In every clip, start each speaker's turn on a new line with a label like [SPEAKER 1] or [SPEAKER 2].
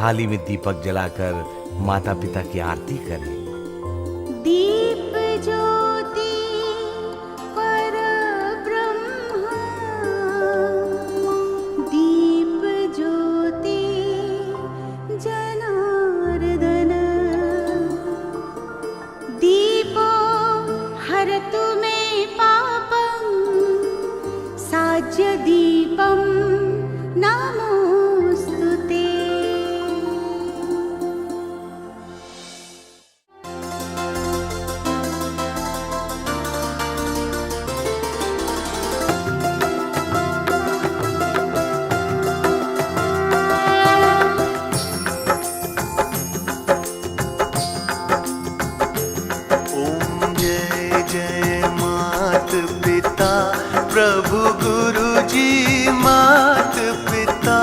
[SPEAKER 1] थाली में दीपक जलाकर माता पिता की आरती करें।
[SPEAKER 2] दीप ज्योति पर ब्रह्म, दीप ज्योति जनार्दन, दीपो हरतु मे पापं, साज्य दीपं नमोस्तुते।
[SPEAKER 3] प्रभु गुरु जी मात पिता,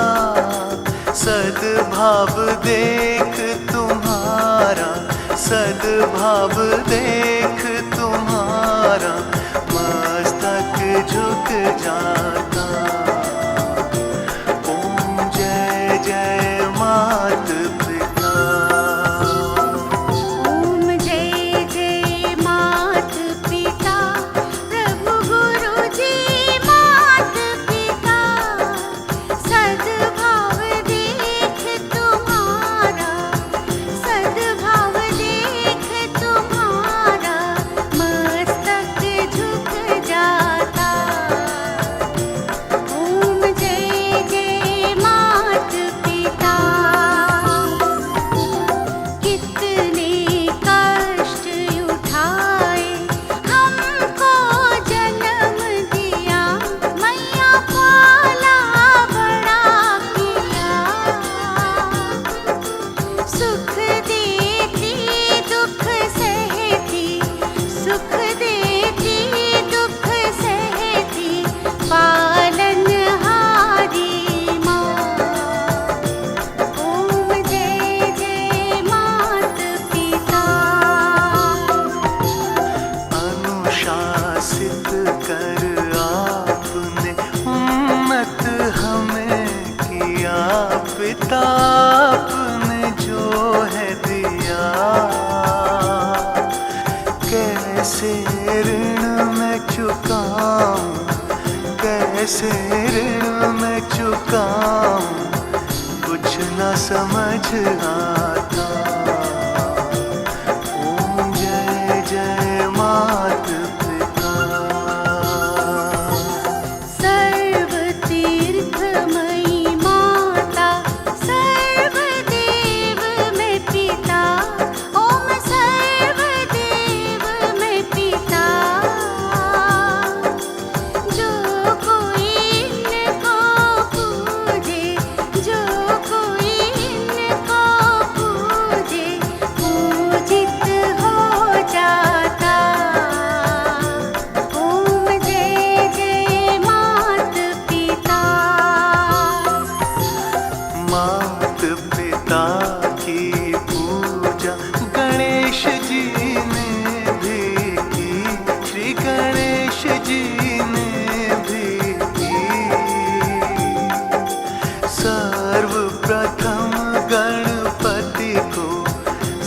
[SPEAKER 3] सद्भाव देख तुम्हारा, सद्भाव देख तुम्हारा, मस्तक झुक जाता। ओम जय जय मात पिता।
[SPEAKER 2] ओम जय जय मात पिता, प्रभु गुरु जी मात पिता, सद्भाव देख तुम्हारा, सद्भाव देख तुम्हारा, मस्तक झुक जाता। ओम जय जय मात पिता। कितने कष्ट उठाए हमको जन्म दिया, मैया पाला बड़ा किया। सुख देती दुख सहती, सुख देती दुख सहती, पालनहारी माँ। ओम जय जय मात पिता।
[SPEAKER 3] अनुशासित कर आपने उन्नत हमें किया, पिता आपने जो है दिया। कैसे ऋण मैं चुकाऊं, कैसे ऋण मैं चुकाऊं, कुछ न समझ आता। ओम जय जय मात पिता।
[SPEAKER 2] सर्व तीर्थमयी माता, सर्वदेव में पिता। ओम सर्वदेव में पिता। जो कोई इनको पूजे, जो कोई इनको पूजे, पूजित हो जाता। ओम जय जय मात पिता।
[SPEAKER 3] मात पिता की पूजा गणेश जी ने भी की, श्री गणेश जी ने भी की। सर्वप्रथम गणपति को,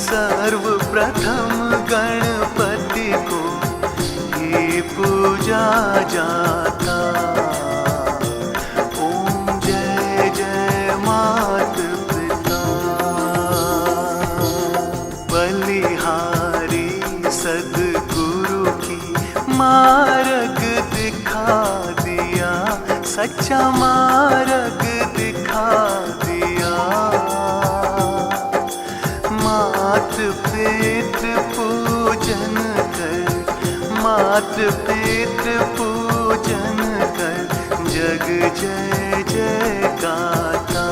[SPEAKER 3] सर्वप्रथम गणपति को ही पूजा जाता। ओम जय जय मात पिता। बलिहारी सद्गुरु की मार्ग दिखा दिया, सच्चा मार्ग दिखा दिया। मात पितृ पूजन कर, मात पितृ पूजन कर, जग जय जय गाता।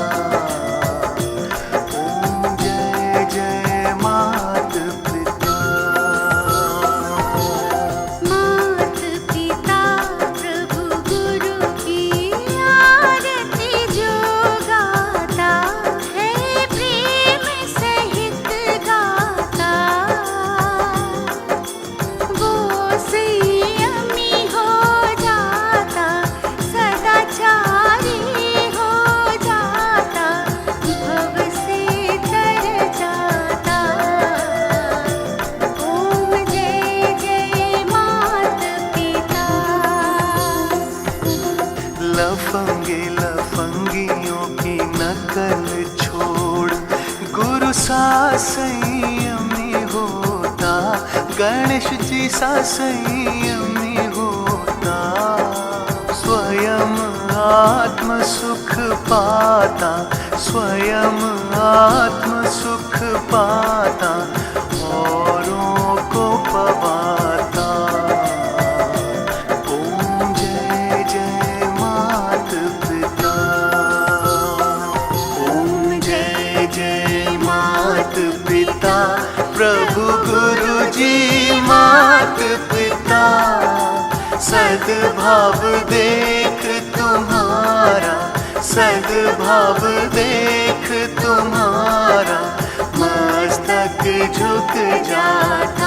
[SPEAKER 3] ओम जय जय मात पिता।
[SPEAKER 2] मात पिता प्रभु गुरु की आरती जो गाता है, प्रेम सहित गाता। वो संयमी हो जाता, सदाचारी हो
[SPEAKER 3] नकल छोड़ गुरु सा संयमी होता, गणेश जी सा संयमी होता। स्वयं आत्म सुख पाता, स्वयं आत्म सुख पाता, औरों को पवाता। ओम जय जय मात पिता, ओम जय जय मात पिता, प्रभु गुरु जी मात पिता। सद्भाव देख तुम्हारा, सद्भाव देख तुम्हारा, मस्तक झुक जाता।